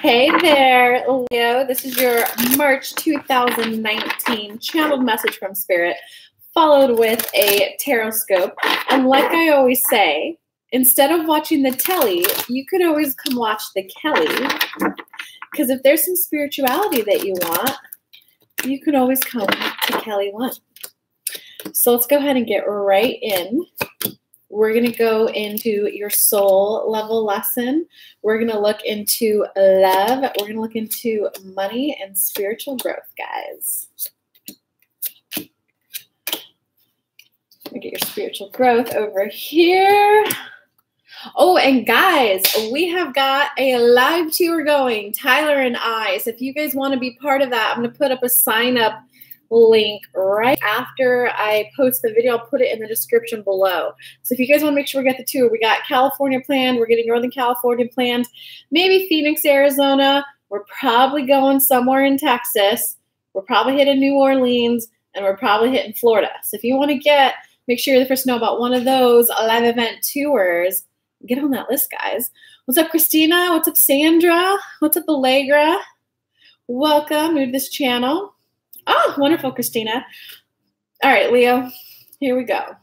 Hey there, Leo. This is your March 2019 channeled message from Spirit, followed with a horoscope. And like I always say, instead of watching the telly, you could always come watch the Kelly. Because if there's some spirituality that you want, you can always come to Kelly Lunt. So let's go ahead and get right in. We're going to go into your soul level lesson. We're going to look into love. We're going to look into money and spiritual growth, guys. Let me get your spiritual growth over here. Oh, and guys, we have got a live tour going, Tyler and I. So if you guys want to be part of that, I'm going to put up a sign up link right after I post the video. I'll put it in the description below. So if you guys want to make sure we get the tour, we got California planned. We're getting Northern California planned. Maybe Phoenix, Arizona. We're probably going somewhere in Texas. We're probably hitting New Orleans, and we're probably hitting Florida. So if you want to make sure you're the first to know about one of those live event tours, get on that list, guys. What's up, Christina? What's up, Sandra? What's up, Allegra? Welcome to this channel. Oh, wonderful, Christina. All right, Leo, here we go.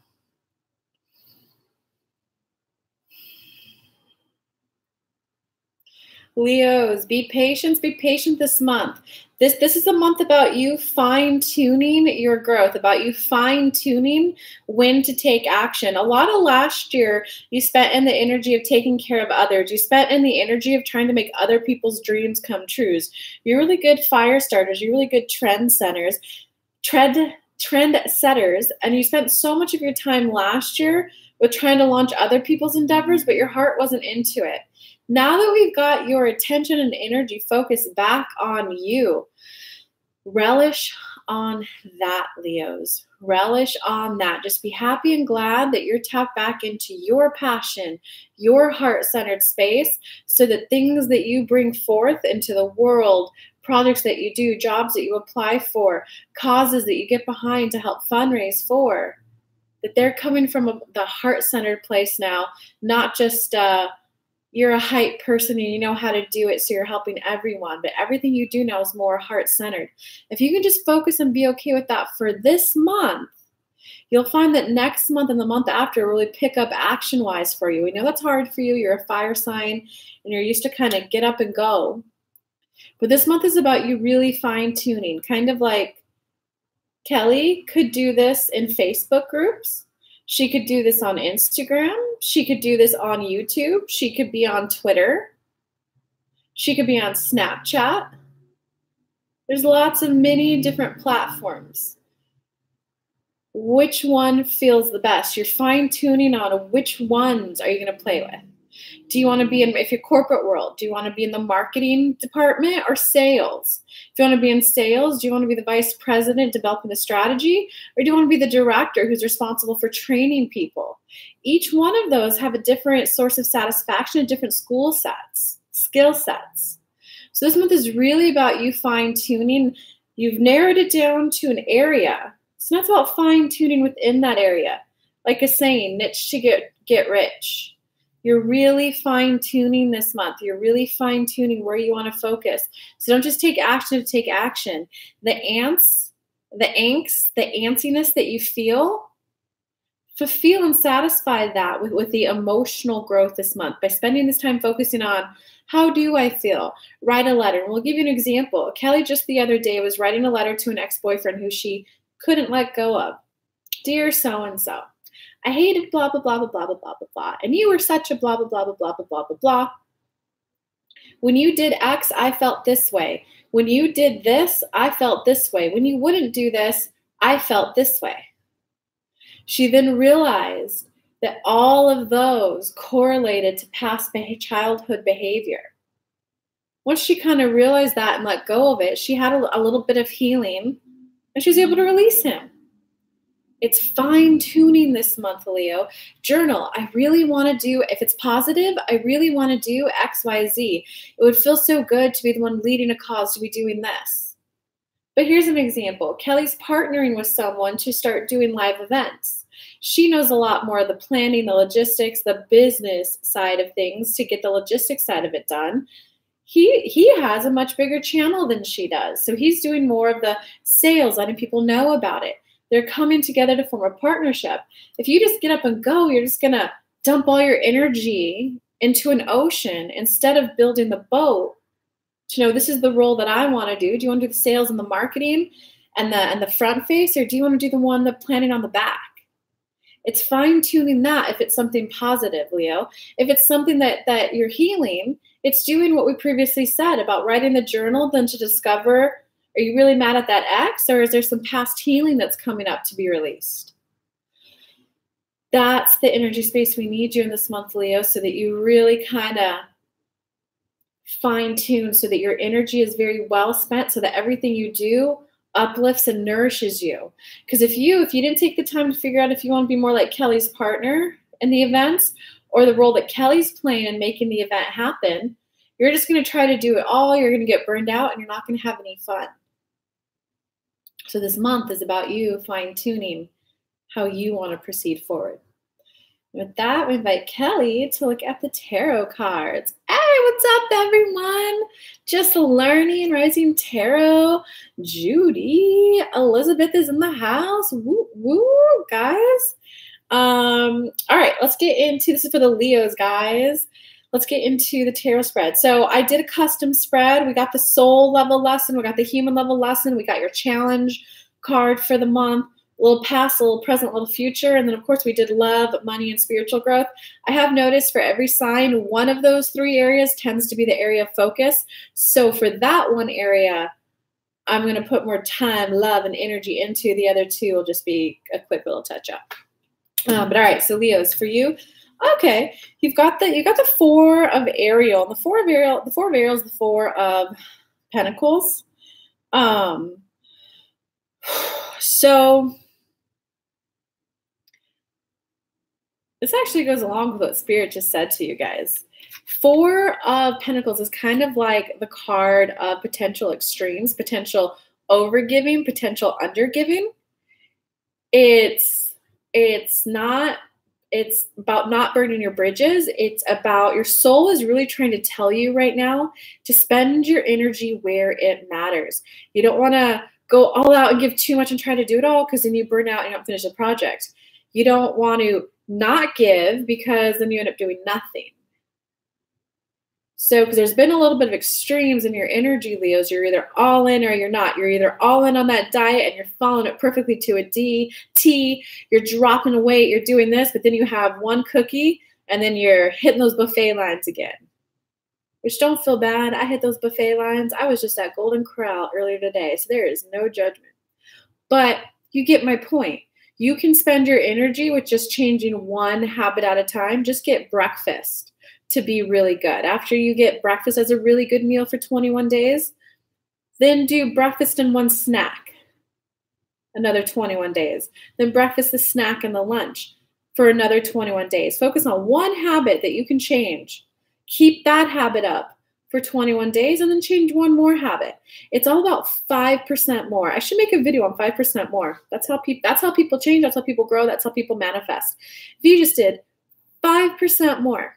Leos, be patient this month. This is a month about you fine-tuning your growth, about you fine-tuning when to take action. A lot of last year you spent in the energy of taking care of others. You spent in the energy of trying to make other people's dreams come true. You're really good fire starters. You're really good trend setters, and you spent so much of your time last year with trying to launch other people's endeavors, but your heart wasn't into it. Now that we've got your attention and energy focused back on you, relish on that, Leos. Relish on that. Just be happy and glad that you're tapped back into your passion, your heart-centered space, so that things that you bring forth into the world, projects that you do, jobs that you apply for, causes that you get behind to help fundraise for, that they're coming from the heart-centered place now, not just you're a hype person and you know how to do it, so you're helping everyone. But everything you do now is more heart-centered. If you can just focus and be okay with that for this month, you'll find that next month and the month after will really pick up action-wise for you. We know that's hard for you. You're a fire sign and you're used to kind of get up and go. But this month is about you really fine-tuning, kind of like Kelly could do this in Facebook groups. She could do this on Instagram. She could do this on YouTube. She could be on Twitter. She could be on Snapchat. There's lots of many different platforms. Which one feels the best? You're fine-tuning on which ones are you going to play with. Do you want to be in, if you're corporate world, do you want to be in the marketing department or sales? If you want to be in sales, do you want to be the vice president developing the strategy? Or do you want to be the director who's responsible for training people? Each one of those have a different source of satisfaction and different skill sets. So this month is really about you fine-tuning. You've narrowed it down to an area. So that's about fine-tuning within that area. Like a saying, niche to get rich. You're really fine-tuning this month. You're really fine-tuning where you want to focus. So don't just take action to take action. The angst, the antsiness that you feel, fulfill and satisfy that with the emotional growth this month by spending this time focusing on, how do I feel? Write a letter. And we'll give you an example. Kelly just the other day was writing a letter to an ex-boyfriend who she couldn't let go of. Dear so-and-so, I hated blah, blah, blah, blah, blah, blah, blah, blah, blah. And you were such a blah, blah, blah, blah, blah, blah, blah, blah, blah. When you did X, I felt this way. When you did this, I felt this way. When you wouldn't do this, I felt this way. She then realized that all of those correlated to past childhood behavior. Once she kind of realized that and let go of it, she had a little bit of healing and she was able to release him. It's fine-tuning this month, Leo. Journal. I really want to do, if it's positive, I really want to do X, Y, Z. It would feel so good to be the one leading a cause to be doing this. But here's an example. Kelly's partnering with someone to start doing live events. She knows a lot more of the planning, the logistics, the business side of things to get the logistics side of it done. he has a much bigger channel than she does. So he's doing more of the sales, letting people know about it. They're coming together to form a partnership. If you just get up and go, you're just going to dump all your energy into an ocean instead of building the boat to know this is the role that I want to do. Do you want to do the sales and the marketing and the front face, or do you want to do the one that planning on the back? It's fine-tuning that if it's something positive, Leo. If it's something that you're healing, it's doing what we previously said about writing the journal, then to discover, are you really mad at that ex, or is there some past healing that's coming up to be released? That's the energy space we need you in this month, Leo, so that you really kind of fine-tune, so that your energy is very well spent, so that everything you do uplifts and nourishes you. Because if you didn't take the time to figure out if you want to be more like Kelly's partner in the events, or the role that Kelly's playing in making the event happen, you're just going to try to do it all. You're going to get burned out and you're not going to have any fun. So this month is about you fine-tuning how you want to proceed forward. With that, we invite Kelly to look at the tarot cards. Hey, what's up, everyone? Just learning Rising Tarot. Judy, Elizabeth is in the house. Woo, woo, guys. All right, let's get into, this is for the Leos, guys. Let's get into the tarot spread. So I did a custom spread. We got the soul level lesson. We got the human level lesson. We got your challenge card for the month. A little past, a little present, a little future. And then, of course, we did love, money, and spiritual growth. I have noticed for every sign, one of those three areas tends to be the area of focus. So for that one area, I'm going to put more time, love, and energy into. The other two will just be a quick little touch-up. But all right, so Leos, for you, okay, you got the Four of Ariel. The Four of Ariel is the Four of Pentacles. So this actually goes along with what Spirit just said to you guys. Four of Pentacles is kind of like the card of potential extremes, potential overgiving, potential undergiving. It's about not burning your bridges. It's about, your soul is really trying to tell you right now to spend your energy where it matters. You don't want to go all out and give too much and try to do it all, because then you burn out and you don't finish the project. You don't want to not give, because then you end up doing nothing. So, because there's been a little bit of extremes in your energy, Leos. You're either all in or you're not. You're either all in on that diet and you're following it perfectly to a T. You're dropping weight. You're doing this, but then you have one cookie and then you're hitting those buffet lines again. Which, don't feel bad. I hit those buffet lines. I was just at Golden Corral earlier today, so there is no judgment. But you get my point. You can spend your energy with just changing one habit at a time. Just get breakfast to be really good. After you get breakfast as a really good meal for 21 days, then do breakfast and one snack, another 21 days. Then breakfast, the snack, and the lunch for another 21 days. Focus on one habit that you can change. Keep that habit up for 21 days and then change one more habit. It's all about 5% more. I should make a video on 5% more. That's how people change. That's how people grow. That's how people manifest. If you just did 5% more,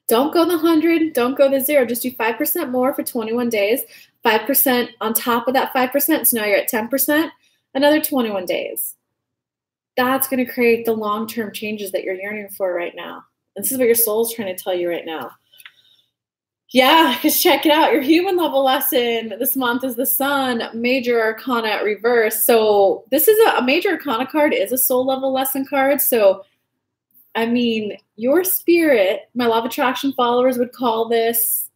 don't go the 100, don't go the 0. Just do 5% more for 21 days. 5% on top of that 5%. So now you're at 10%. Another 21 days. That's going to create the long-term changes that you're yearning for right now. And this is what your soul's trying to tell you right now. Yeah, because check it out. Your human level lesson this month is the Sun, Major Arcana at reverse. So this is a Major Arcana card is a soul level lesson card. So, I mean, your spirit, my law of attraction followers would call this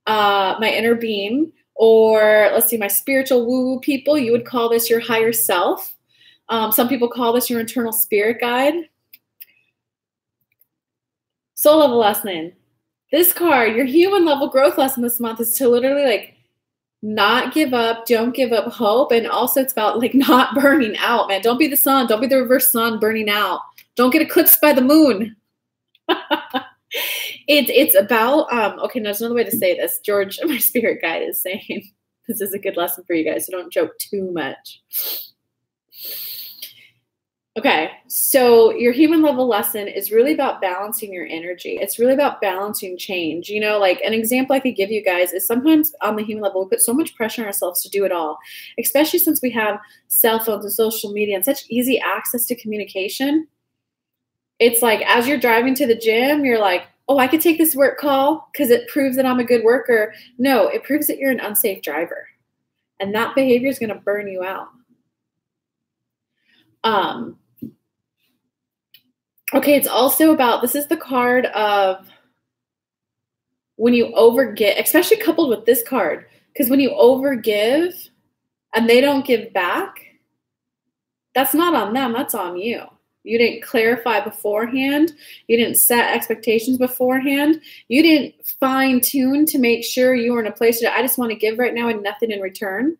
my inner being. Or let's see, my spiritual woo-woo people, you would call this your higher self. Some people call this your internal spirit guide. Soul level lesson. This card, your human level growth lesson this month is to literally like not give up, don't give up hope. And also it's about like not burning out, man. Don't be the sun. Don't be the reverse sun burning out. Don't get eclipsed by the moon. It's about, okay, there's another way to say this. George, my spirit guide, is saying this is a good lesson for you guys, so don't joke too much. Okay, so your human level lesson is really about balancing your energy. It's really about balancing change. You know, like an example I could give you guys is sometimes on the human level, we put so much pressure on ourselves to do it all, especially since we have cell phones and social media and such easy access to communication. It's like as you're driving to the gym, you're like, oh, I could take this work call because it proves that I'm a good worker. No, it proves that you're an unsafe driver. And that behavior is going to burn you out. Okay, it's also about, this is the card of when you overgive, especially coupled with this card, because when you overgive and they don't give back, that's not on them, that's on you. You didn't clarify beforehand. You didn't set expectations beforehand. You didn't fine tune to make sure you were in a place that I just want to give right now and nothing in return.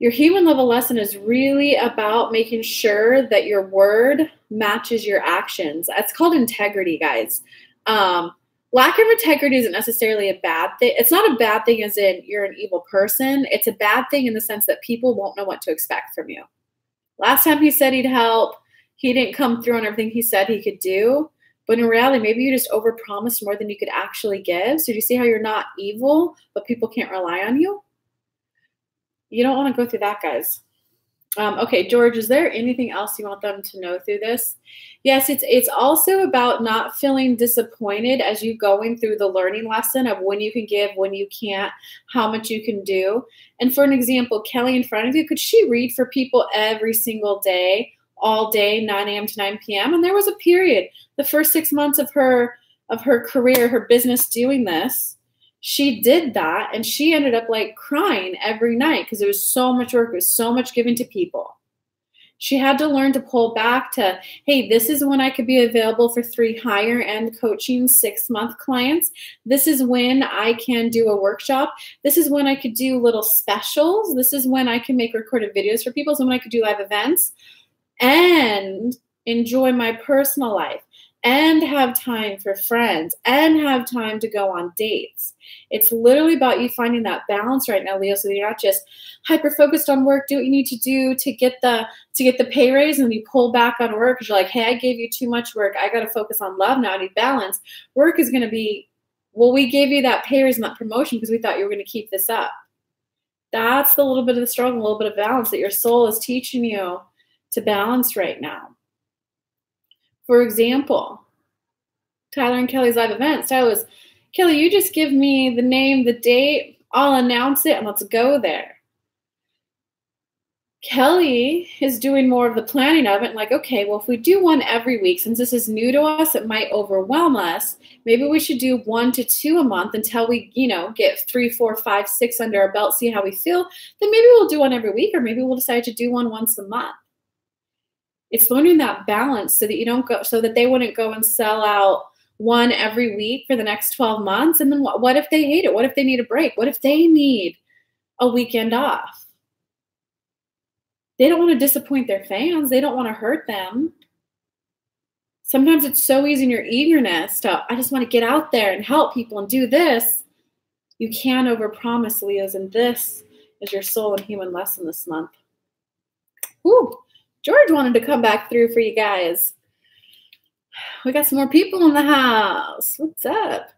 Your human level lesson is really about making sure that your word matches your actions. That's called integrity, guys. Lack of integrity isn't necessarily a bad thing. It's not a bad thing as in you're an evil person. It's a bad thing in the sense that people won't know what to expect from you. Last time he said he'd help, he didn't come through on everything he said he could do. But in reality, maybe you just overpromised more than you could actually give. So do you see how you're not evil, but people can't rely on you? You don't want to go through that, guys. Okay, George, is there anything else you want them to know through this? Yes, it's also about not feeling disappointed as you going through the learning lesson of when you can give, when you can't, how much you can do. And for an example, Kelly in front of you, could she read for people every single day, all day, 9 a.m. to 9 p.m.? And there was a period, the first 6 months of her career, her business doing this, she did that and she ended up like crying every night because it was so much work. It was so much given to people. She had to learn to pull back to, hey, this is when I could be available for 3 higher end coaching 6-month clients. This is when I can do a workshop. This is when I could do little specials. This is when I can make recorded videos for people. So when I could do live events and enjoy my personal life and have time for friends and have time to go on dates. It's literally about you finding that balance right now, Leo, so that you're not just hyper-focused on work, do what you need to do to get the pay raise, and you pull back on work because you're like, hey, I gave you too much work. I got to focus on love now. I need balance. Work is going to be, well, we gave you that pay raise and that promotion because we thought you were going to keep this up. That's the little bit of the struggle, a little bit of balance that your soul is teaching you to balance right now. For example, Tyler and Kelly's live events. Tyler was, Kelly, you just give me the name, the date, I'll announce it, and let's go there. Kelly is doing more of the planning of it, like, okay, well, if we do one every week, since this is new to us, it might overwhelm us. Maybe we should do 1 to 2 a month until we, get 3, 4, 5, 6 under our belt, see how we feel. Then maybe we'll do one every week, or maybe we'll decide to do one once a month. It's learning that balance so that you don't go, so that they wouldn't go and sell out one every week for the next 12 months. And then what if they hate it? What if they need a break? What if they need a weekend off? They don't want to disappoint their fans. They don't want to hurt them. Sometimes it's so easy in your eagerness to, I just want to get out there and help people and do this. You can overpromise, Leos, and this is your soul and human lesson this month. Woo! George wanted to come back through for you guys. We got some more people in the house. What's up?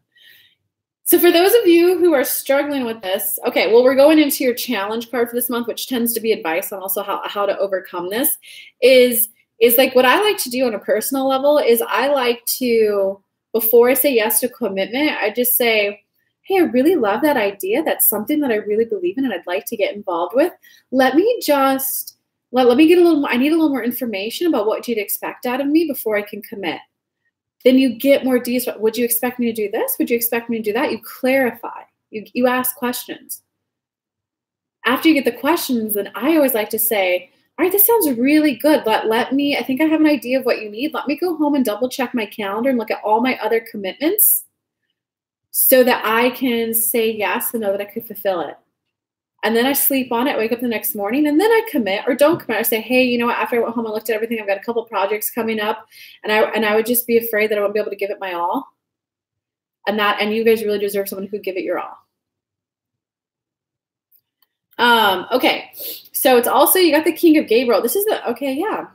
So for those of you who are struggling with this, okay, well, we're going into your challenge card for this month, which tends to be advice on also how to overcome this, is like what I like to do on a personal level is I like to, before I say yes to commitment, I just say, hey, I really love that idea. That's something that I really believe in and I'd like to get involved with. Let me get a little more, I need a little more information about what you'd expect out of me before I can commit. Then you get more details. Would you expect me to do this? Would you expect me to do that? You clarify. You ask questions. After you get the questions, then I always like to say, all right, this sounds really good. Let me, I think I have an idea of what you need. Let me go home and double check my calendar and look at all my other commitments so that I can say yes and know that I could fulfill it. And then I sleep on it, wake up the next morning, and then I commit or don't commit. I say, hey, you know what? After I went home and looked at everything, I've got a couple projects coming up, and I would just be afraid that I won't be able to give it my all. And you guys really deserve someone who give it your all. Okay. So it's also, you got the King of Gabriel. This is the, okay, yeah.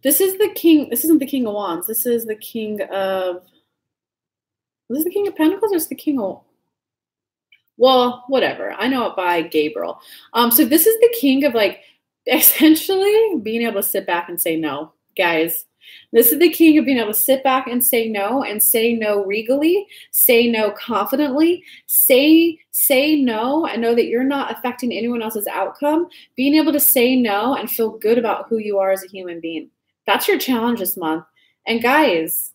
This is the king. This isn't the King of Wands. This is the King of, this is the King of Pentacles or is the King of, well, whatever. I know it by Gabriel. So this is the king of like essentially being able to sit back and say no, guys. This is the king of being able to sit back and say no regally, say no confidently, say no and know that you're not affecting anyone else's outcome. Being able to say no and feel good about who you are as a human being. That's your challenge this month. And guys,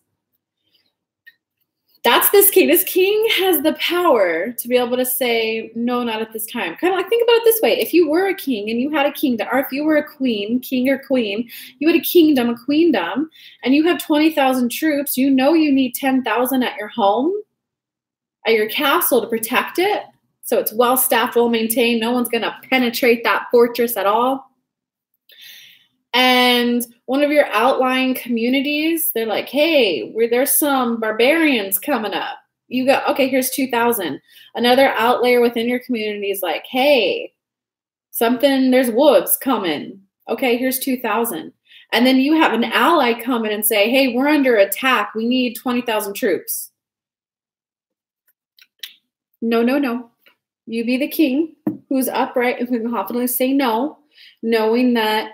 that's this king. This king has the power to be able to say, no, not at this time. Kind of like, think about it this way. If you were a king and you had a kingdom, or if you were a queen, king or queen, you had a kingdom, a queendom, and you have 20,000 troops, you know you need 10,000 at your home, at your castle to protect it. So it's well-staffed, well-maintained. No one's going to penetrate that fortress at all. And one of your outlying communities, they're like, hey, there's some barbarians coming up. You go, okay, here's 2,000. Another outlayer within your community is like, hey, there's wolves coming. Okay, here's 2,000. And then you have an ally come in and say, hey, we're under attack. We need 20,000 troops. No, no, no. You be the king who's upright and who can confidently say no, knowing that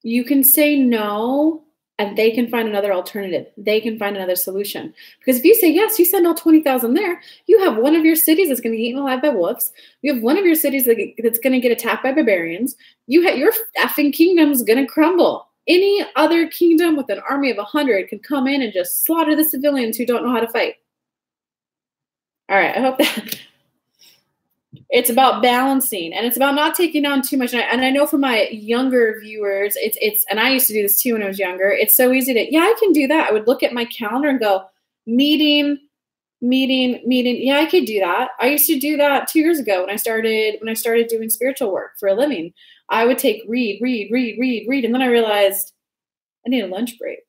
you can say no and they can find another alternative. They can find another solution. Because if you say yes, you send all 20,000 there, you have one of your cities that's going to get eaten alive by wolves. You have one of your cities that's going to get attacked by barbarians. Your effing kingdom's going to crumble. Any other kingdom with an army of 100 can come in and just slaughter the civilians who don't know how to fight. All right, I hope that... It's about balancing, and it's about not taking on too much. And I know for my younger viewers, it's and I used to do this too when I was younger. It's so easy to, yeah, I can do that. I would look at my calendar and go, meeting. Yeah, I could do that. I used to do that 2 years ago when I started doing spiritual work for a living. I would take read, and then I realized I need a lunch break.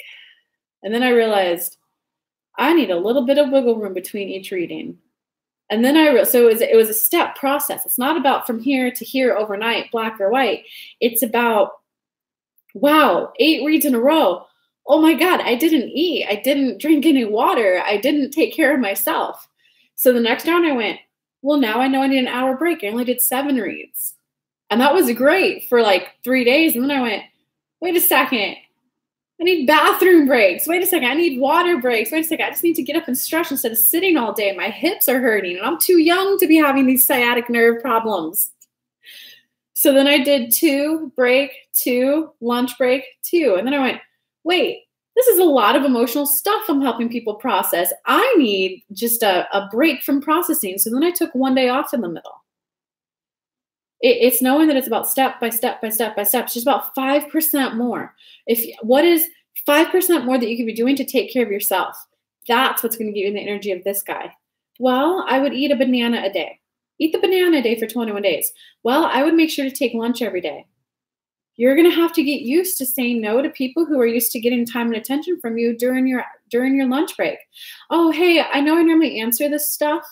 And then I realized I need a little bit of wiggle room between each reading. And then so it was a step process. It's not about from here to here overnight, black or white. It's about, wow, 8 reads in a row. Oh my God, I didn't eat. I didn't drink any water. I didn't take care of myself. So the next round I went, well, now I know I need an hour break. I only did 7 reads. And that was great for like 3 days. And then I went, wait a second. I need bathroom breaks. Wait a second. I need water breaks. Wait a second. I just need to get up and stretch instead of sitting all day. My hips are hurting and I'm too young to be having these sciatic nerve problems. So then I did 2, break, 2, lunch break, 2. And then I went, wait, this is a lot of emotional stuff I'm helping people process. I need just a break from processing. So then I took 1 day off in the middle. It's knowing that it's about step by step by step by step. It's just about 5% more. What is 5% more that you could be doing to take care of yourself? That's what's going to give you the energy of this guy. Well, I would eat a banana a day. Eat the banana a day for 21 days. Well, I would make sure to take lunch every day. You're going to have to get used to saying no to people who are used to getting time and attention from you during your lunch break. Oh, hey, I know I normally answer this stuff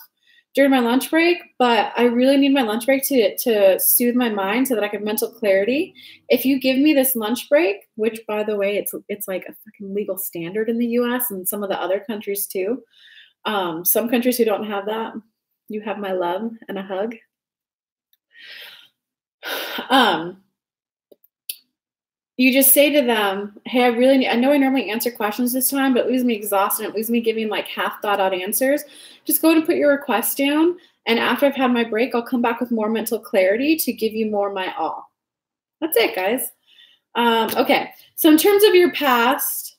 during my lunch break, but I really need my lunch break to soothe my mind so that I can have mental clarity. If you give me this lunch break, which by the way, it's like a fucking legal standard in the US and some of the other countries too. Some countries who don't have that, you have my love and a hug. You just say to them, hey, I know I normally answer questions this time, but it leaves me exhausted. It leaves me giving like half thought out answers. Just go ahead and put your request down. And after I've had my break, I'll come back with more mental clarity to give you more my all. That's it, guys. Okay. So in terms of your past,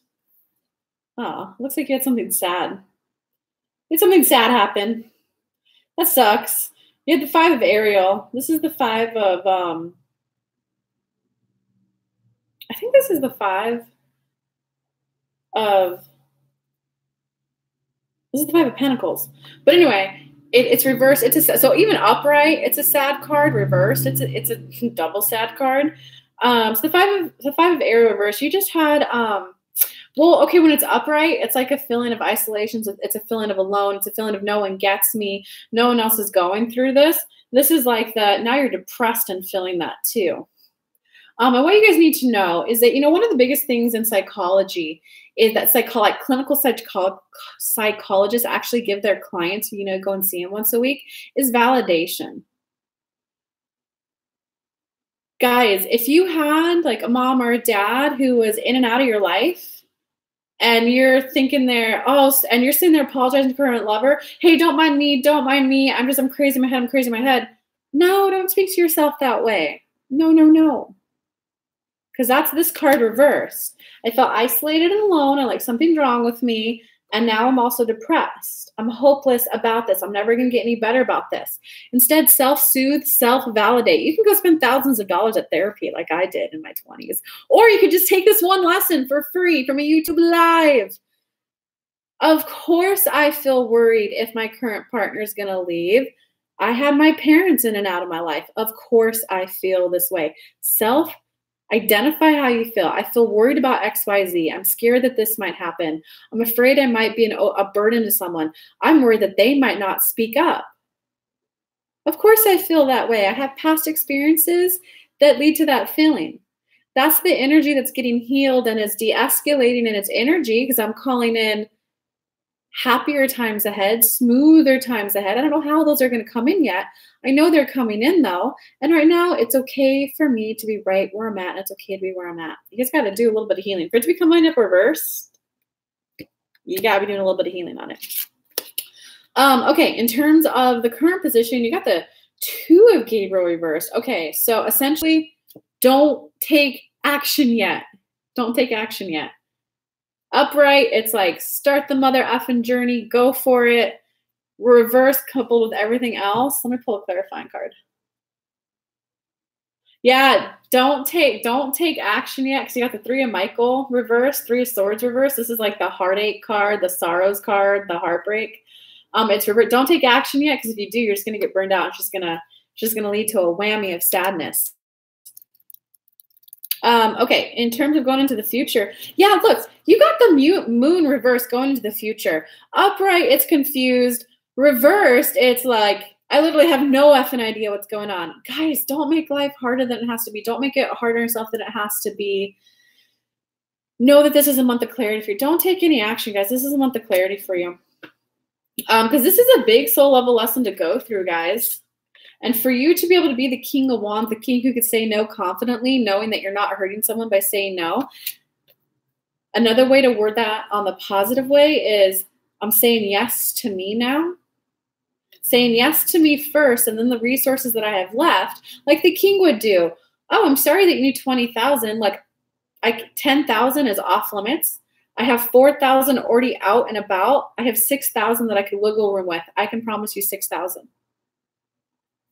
looks like you had something sad. You had something sad happen. That sucks. You had the 5 of Ariel. This is the 5 of, I think this is the 5 of Pentacles. But anyway, it's reversed. So even upright, it's a sad card. Reversed, it's a double sad card. So the 5 of Ariel reversed. You just had Well, okay, when it's upright, it's like a feeling of isolation. It's a feeling of alone. It's a feeling of no one gets me. No one else is going through this. This is like now you're depressed and feeling that too. And what you guys need to know is that, one of the biggest things in psychology is that clinical psychologists actually give their clients, go and see them once a week, is validation. Guys, if you had like a mom or a dad who was in and out of your life, and you're thinking and you're sitting there apologizing to your current lover, hey, don't mind me, I'm crazy in my head. No, don't speak to yourself that way. No. Because that's this card reversed. I felt isolated and alone, and like something's wrong with me, and now I'm also depressed. I'm hopeless about this. I'm never going to get any better about this. Instead, self-soothe, self-validate. You can go spend thousands of dollars at therapy like I did in my 20s. Or you could just take this one lesson for free from a YouTube Live. Of course I feel worried if my current partner is going to leave. I had my parents in and out of my life. Of course I feel this way. Identify how you feel. I feel worried about XYZ. I'm scared that this might happen. I'm afraid I might be a burden to someone. I'm worried that they might not speak up. Of course I feel that way. I have past experiences that lead to that feeling. That's the energy that's getting healed and is de-escalating in its energy, because I'm calling in happier times ahead, smoother times ahead. I don't know how those are going to come in yet. I know they're coming in though. And right now it's okay for me to be right where I'm at. And it's okay to be where I'm at. You just got to do a little bit of healing. For it to be coming up reversed, you got to be doing a little bit of healing on it. Okay. In terms of the current position, you got the 2 of Gabriel reversed. Okay. So essentially don't take action yet. Don't take action yet. Upright, it's like start the mother effing journey, go for it. Reverse coupled with everything else. Let me pull a clarifying card. Yeah, don't take action yet, because you got the 3 of Michael reverse, 3 of Swords reverse. This is like the heartache card, the sorrows card, the heartbreak. It's reverse. Don't take action yet, because if you do, you're just gonna get burned out. It's just gonna lead to a whammy of sadness. Okay, in terms of going into the future, yeah, look, you got the moon reversed going into the future. Upright, it's confused. Reversed, it's like, I literally have no effing idea what's going on. Guys, don't make life harder than it has to be. Don't make it harder on yourself than it has to be. Know that this is a month of clarity for you. Don't take any action, guys. This is a month of clarity for you. Because this is a big soul level lesson to go through, guys. And for you to be able to be the King of Wands, the king who could say no confidently, knowing that you're not hurting someone by saying no. Another way to word that on the positive way is, I'm saying yes to me now. Saying yes to me first, and then the resources that I have left, like the king would do. Oh, I'm sorry that you need 20,000. Like, 10,000 is off limits. I have 4,000 already out and about. I have 6,000 that I could wiggle room with. I can promise you 6,000.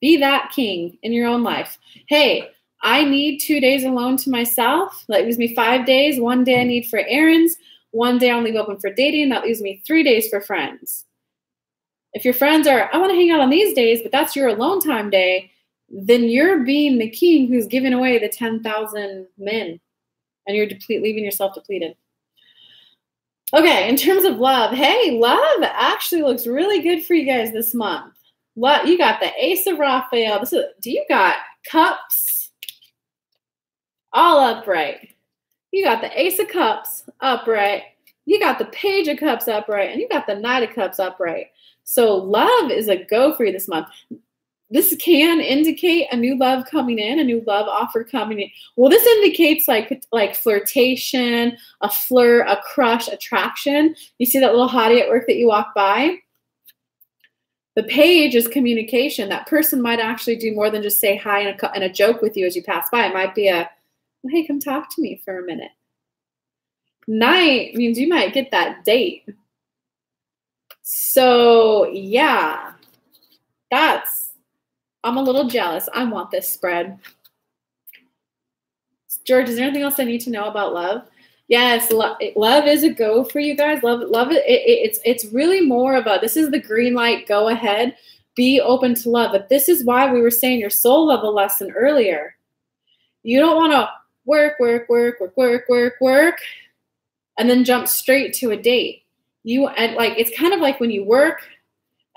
Be that king in your own life. Hey, I need 2 days alone to myself. That leaves me 5 days. 1 day I need for errands. 1 day I'll leave open for dating. That leaves me 3 days for friends. If your friends are, I want to hang out on these days, but that's your alone time day, then you're being the king who's giving away the 10,000 men, and you're leaving yourself depleted. Okay, in terms of love, hey, love actually looks really good for you guys this month. You got the Ace of Raphael. You got cups all upright. You got the Ace of Cups upright. You got the Page of Cups upright, and you got the Knight of Cups upright. So love is a go for you this month. This can indicate a new love coming in, a new love offer coming in. Well, this indicates like flirtation, a flirt, a crush, attraction. You see that little hottie at work that you walk by? The Page is communication. That person might actually do more than just say hi and a joke with you as you pass by. It might be well, hey, come talk to me for a minute. Knight means you might get that date. So, yeah, I'm a little jealous. I want this spread. George, is there anything else I need to know about love? Yes, love is a go for you guys. Love it's really more of this is the green light, go ahead, be open to love. But this is why we were saying your soul level lesson earlier. You don't want to work. and then jump straight to a date. And like, it's kind of like when you work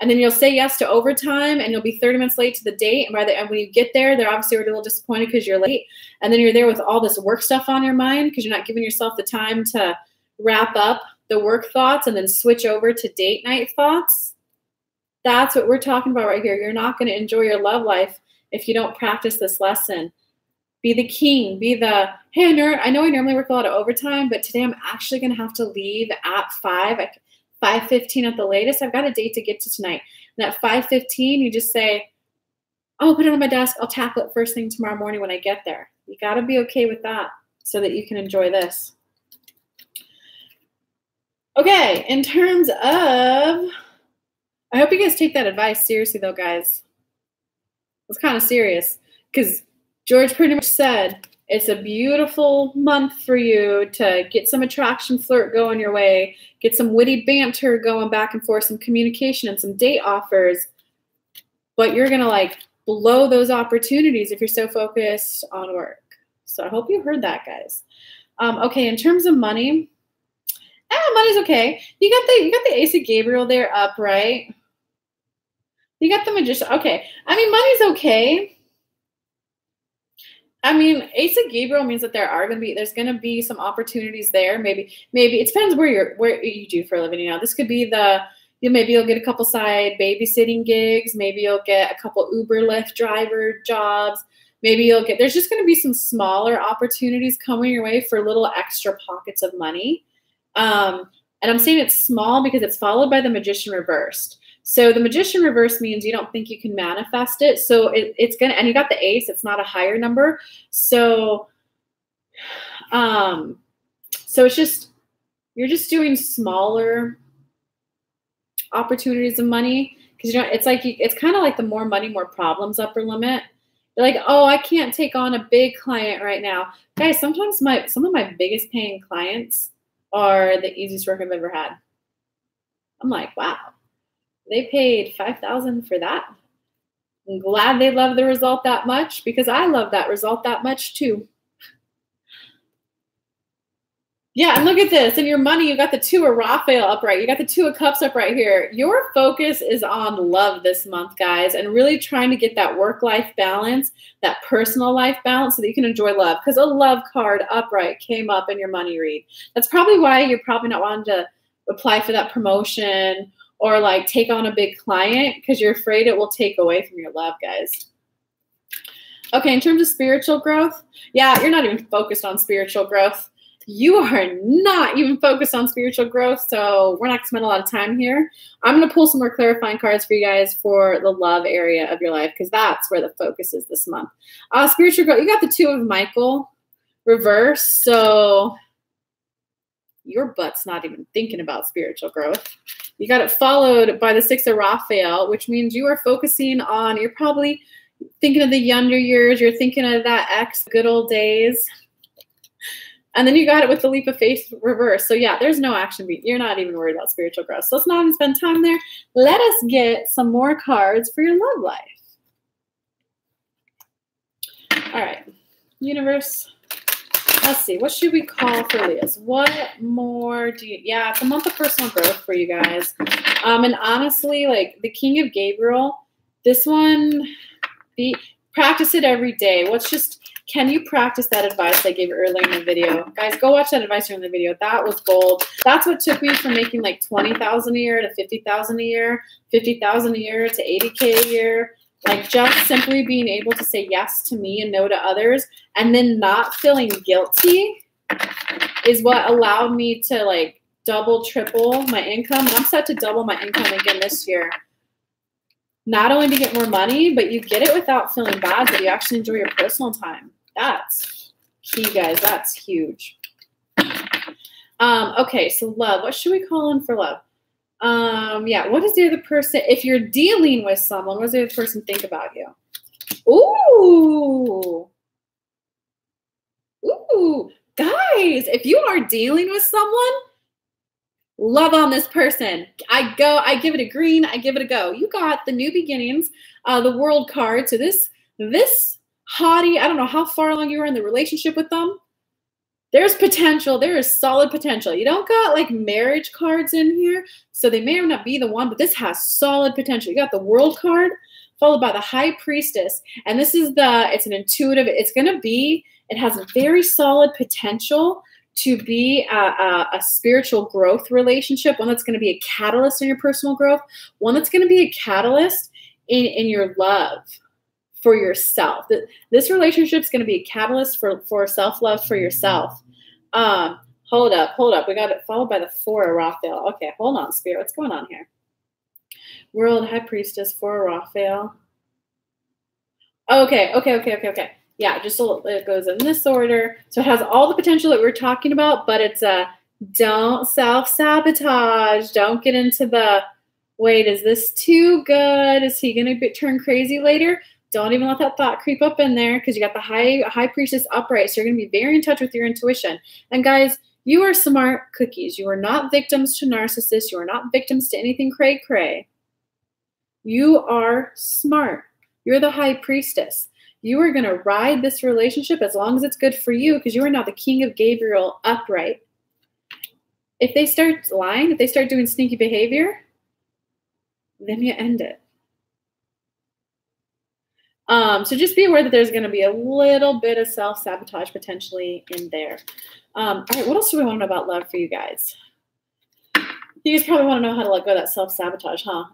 and then you'll say yes to overtime and you'll be 30 minutes late to the date. And when you get there, they're obviously already a little disappointed because you're late. And then you're there with all this work stuff on your mind because you're not giving yourself the time to wrap up the work thoughts and then switch over to date night thoughts. That's what we're talking about right here. You're not going to enjoy your love life if you don't practice this lesson. Be the king. Be the, hey, I know I normally work a lot of overtime, but today I'm actually going to have to leave at 5:15 at the latest. I've got a date to get to tonight. And at 5:15, you just say, oh, put it on my desk. I'll tackle it first thing tomorrow morning when I get there. You got to be okay with that so that you can enjoy this. Okay, in terms of, I hope you guys take that advice seriously, though, guys. It's kind of serious because George pretty much said it's a beautiful month for you to get some attraction flirt going your way, get some witty banter going back and forth, some communication and some date offers. But you're going to like blow those opportunities if you're so focused on work. So I hope you heard that, guys. Okay, in terms of money, money's okay. You got the Ace of Gabriel there up, right? You got the Magician. Okay. I mean, money's okay. I mean, Ace of Gabriel means that there's going to be some opportunities there. Maybe it depends where you do for a living. You know, this could be maybe you'll get a couple side babysitting gigs. Maybe you'll get a couple Uber, Lyft driver jobs. Maybe there's just going to be some smaller opportunities coming your way for little extra pockets of money. And I'm saying it's small because it's followed by the Magician reversed. So the Magician reverse means you don't think you can manifest it. So it's going to, and you got the Ace, it's not a higher number. So, so it's just, you're just doing smaller opportunities of money because it's kind of like the more money, more problems upper limit. You're like, oh, I can't take on a big client right now. Guys, sometimes some of my biggest paying clients are the easiest work I've ever had. I'm like, wow. They paid $5,000 for that. I'm glad they love the result that much because I love that result that much too. Yeah, and look at this. In your money, you got the 2 of Raphael upright. You got the 2 of Cups up right here. Your focus is on love this month, guys, and really trying to get that work-life balance, that personal life balance so that you can enjoy love because a love card upright came up in your money read. That's probably why you're probably not wanting to apply for that promotion or like take on a big client because you're afraid it will take away from your love, guys. Okay, in terms of spiritual growth, yeah, you're not even focused on spiritual growth. You are not even focused on spiritual growth, so we're not going to spend a lot of time here. I'm going to pull some more clarifying cards for you guys for the love area of your life because that's where the focus is this month. Spiritual growth, you got the 2 of Michael reverse, so your butt's not even thinking about spiritual growth. You got it followed by the 6 of Raphael, which means you are focusing on, you're probably thinking of the younger years. You're thinking of that ex, good old days. And then you got it with the leap of faith reverse. So yeah, there's no action beat. You're not even worried about spiritual growth. So let's not even spend time there. Let us get some more cards for your love life. All right, universe. Let's see. What should we call for Leah's? What more do you? Yeah, it's a month of personal growth for you guys. And honestly, like the King of Gabriel, this one, practice it every day. Can you practice that advice I gave earlier in the video? Guys, go watch that advice in the video. That was gold. That's what took me from making like $20,000 a year to $50,000 a year, $50,000 a year to $80K a year. Like just simply being able to say yes to me and no to others and then not feeling guilty is what allowed me to like double, triple my income. And I'm set to double my income again this year. Not only to get more money, but you get it without feeling bad that you actually enjoy your personal time. That's key, guys. That's huge. Okay, so love. What should we call in for love? Yeah, what does the other person, if you're dealing with someone, what does the other person think about you? Ooh. Ooh. Guys, if you are dealing with someone, love on this person. I give it a green, I give it a go. You got the new beginnings, the world card. So this hottie, I don't know how far along you were in the relationship with them, There's potential. There is solid potential. You don't got like marriage cards in here, so they may not be the one, but this has solid potential. You got the World card followed by the High Priestess, and this is it's an intuitive, it has a very solid potential to be a spiritual growth relationship, one that's going to be a catalyst in your personal growth, one that's going to be a catalyst in your love for yourself. This relationship is going to be a catalyst for self-love for yourself. Hold up. We got it followed by the 4 of Raphael. Okay, hold on, Spirit. What's going on here? World, High Priestess, 4 of Raphael. Okay. Yeah, just it goes in this order. So it has all the potential that we were talking about, but it's don't self-sabotage. Don't get into the, wait, is this too good? Is he going to turn crazy later? Don't even let that thought creep up in there, because you got the high Priestess upright. So you're going to be very in touch with your intuition. And guys, you are smart cookies. You are not victims to narcissists. You are not victims to anything cray-cray. You are smart. You're the High Priestess. You are going to ride this relationship as long as it's good for you, because you are now the King of Gabriel upright. If they start lying, if they start doing sneaky behavior, then you end it. So just be aware that there's going to be a little bit of self-sabotage potentially in there. All right, what else do we want to know about love for you guys? You guys probably want to know how to let go of that self-sabotage, huh?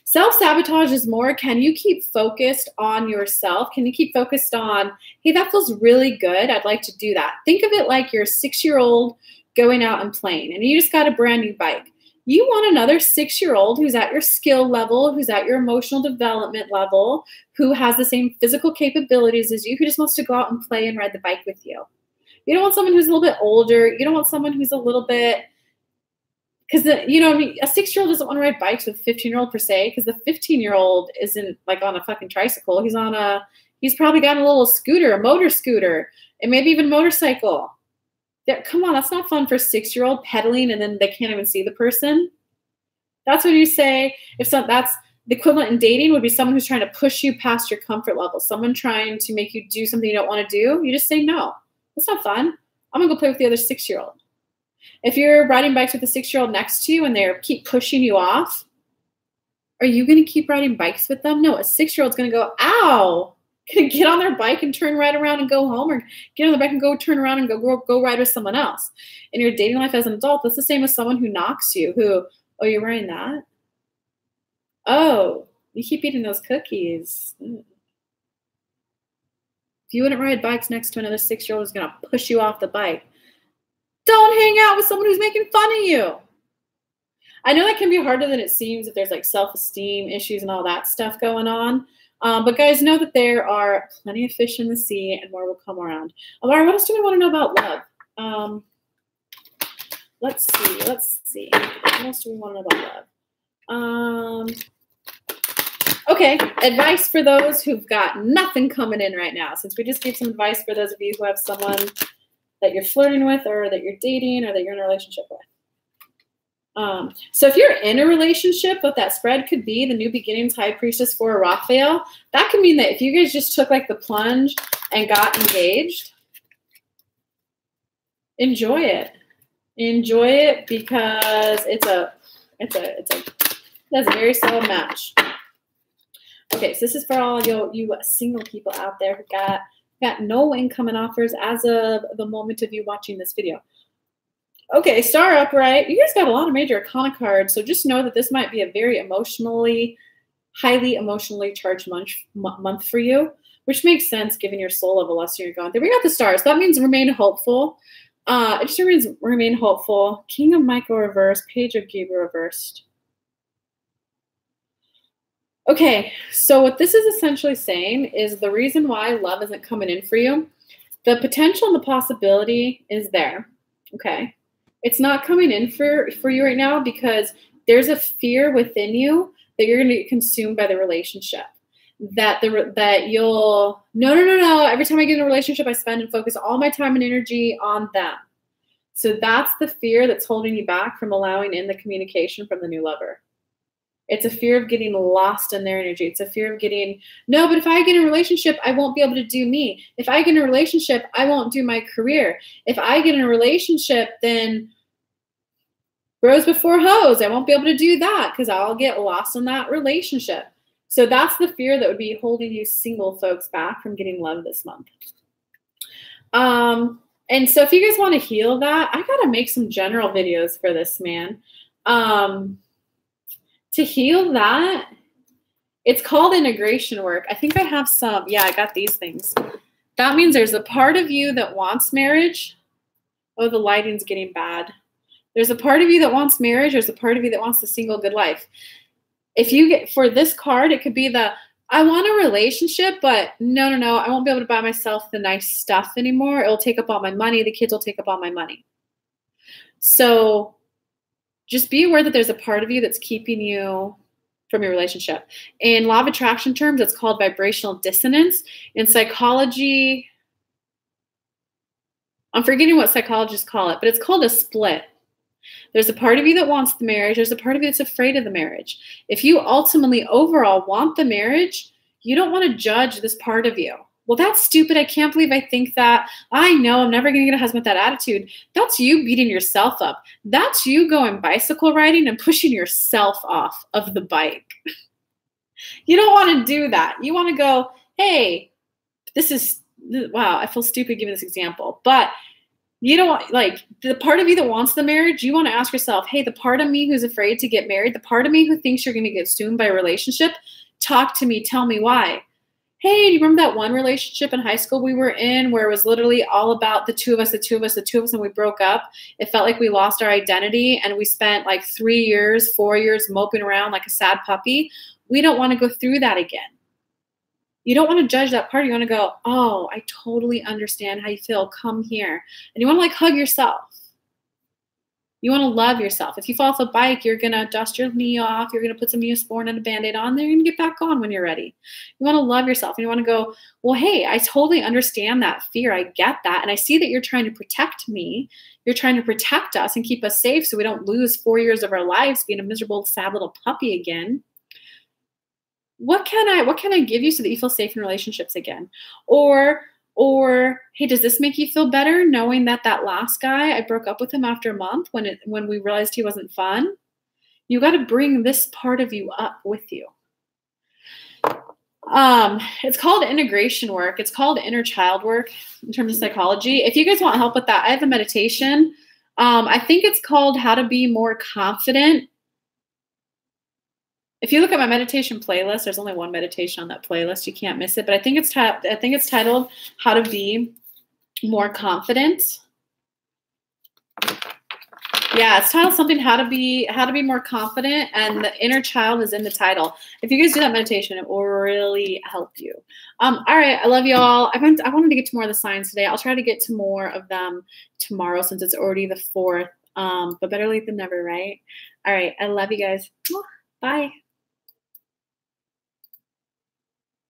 Self-sabotage is more, can you keep focused on yourself? Can you keep focused on, hey, that feels really good. I'd like to do that. Think of it like you're a 6-year-old going out and playing, and you just got a brand new bike. You want another 6-year-old who's at your skill level, who's at your emotional development level, who has the same physical capabilities as you, who just wants to go out and play and ride the bike with you. You don't want someone who's a little bit older. You don't want someone who's a little bit, because a 6-year-old doesn't want to ride bikes with a 15-year-old per se, because the 15-year-old isn't like on a fucking tricycle. He's probably got a little scooter, a motor scooter, and maybe even a motorcycle. Come on, that's not fun for a 6-year-old pedaling and then they can't even see the person. That's what you say. That's the equivalent in dating would be someone who's trying to push you past your comfort level. Someone trying to make you do something you don't want to do. You just say no. That's not fun. I'm gonna go play with the other 6-year-old. If you're riding bikes with a 6-year-old next to you and they keep pushing you off, are you gonna keep riding bikes with them? No, a 6-year-old's gonna go, ow. Gonna get on their bike and turn right around and go home, or get on the bike and go turn around and go ride with someone else. In your dating life as an adult, that's the same as someone who knocks you, oh, you're wearing that? Oh, you keep eating those cookies. If you wouldn't ride bikes next to another 6-year-old who's gonna push you off the bike, don't hang out with someone who's making fun of you. I know that can be harder than it seems if there's like self-esteem issues and all that stuff going on. But guys, know that there are plenty of fish in the sea and more will come around. All right, what else do we want to know about love? Let's see. What else do we want to know about love? Okay, advice for those who've got nothing coming in right now. Since we just gave some advice for those of you who have someone that you're flirting with or that you're dating or that you're in a relationship with. So if you're in a relationship, what that spread could be, the New Beginnings High Priestess for Raphael, that could mean that if you guys just took like the plunge and got engaged, enjoy it. Enjoy it because that's a very solid match. Okay, so this is for all you single people out there who got no incoming offers as of the moment of you watching this video. Okay, star upright. You guys got a lot of major arcana cards, so just know that this might be a very highly emotionally charged month for you, which makes sense given your soul level lesson you're going through. We got the stars. That means remain hopeful. It just means remain hopeful. King of Michael reversed. Page of Gabriel reversed. Okay, so what this is essentially saying is the reason why love isn't coming in for you, the potential and the possibility is there, okay? It's not coming in for you right now because there's a fear within you that you're going to get consumed by the relationship. That you'll, no. Every time I get in a relationship, I spend and focus all my time and energy on them. So that's the fear that's holding you back from allowing in the communication from the new lover. It's a fear of getting lost in their energy. It's a fear of getting, no, but if I get in a relationship, I won't be able to do me. If I get in a relationship, I won't do my career. If I get in a relationship, then bros before hoes. I won't be able to do that because I'll get lost in that relationship. So that's the fear that would be holding you single folks back from getting love this month. And so if you guys want to heal that, I got to make some general videos for this, man. To heal that, it's called integration work. I think I have some. Yeah, I got these things. That means there's a part of you that wants marriage. Oh, the lighting's getting bad. There's a part of you that wants marriage. There's a part of you that wants the single good life. If you get, for this card, it could be the, I want a relationship, but no, I won't be able to buy myself the nice stuff anymore. It'll take up all my money. The kids will take up all my money. So just be aware that there's a part of you that's keeping you from your relationship. In law of attraction terms, it's called vibrational dissonance. In psychology, I'm forgetting what psychologists call it, but it's called a split. There's a part of you that wants the marriage. There's a part of you that's afraid of the marriage. If you ultimately overall want the marriage, you don't want to judge this part of you. Well, that's stupid. I can't believe I think that. I know I'm never going to get a husband with that attitude. That's you beating yourself up. That's you going bicycle riding and pushing yourself off of the bike. You don't want to do that. You want to go, hey, this is, wow, I feel stupid giving this example, but you don't want, like, the part of you that wants the marriage, you want to ask yourself, hey, the part of me who's afraid to get married, the part of me who thinks you're going to get soon by a relationship, talk to me, tell me why. Hey, do you remember that one relationship in high school we were in where it was literally all about the two of us, and we broke up? It felt like we lost our identity, and we spent like 3 years, 4 years moping around like a sad puppy. We don't want to go through that again. You don't want to judge that part. You want to go, oh, I totally understand how you feel. Come here. And you want to like hug yourself. You want to love yourself. If you fall off a bike, you're going to dust your knee off. You're going to put some Neosporin and a Band-Aid on there and get back on when you're ready. You want to love yourself. And you want to go, well, hey, I totally understand that fear. I get that. And I see that you're trying to protect me. You're trying to protect us and keep us safe so we don't lose 4 years of our lives being a miserable, sad little puppy again. What can I give you so that you feel safe in relationships again? Or hey, does this make you feel better knowing that that last guy, I broke up with him after a month when we realized he wasn't fun? You got to bring this part of you up with you. It's called integration work. It's called inner child work in terms of psychology. If you guys want help with that, I have a meditation. I think it's called How to Be More Confident. If you look at my meditation playlist, there's only one meditation on that playlist. You can't miss it. But I think it's titled How to Be More Confident. Yeah, it's titled something How to Be More Confident, and the inner child is in the title. If you guys do that meditation, it will really help you. All right, I love you all. I wanted to get to more of the signs today. I'll try to get to more of them tomorrow since it's already the 4th. But better late than never, right? All right, I love you guys. Bye.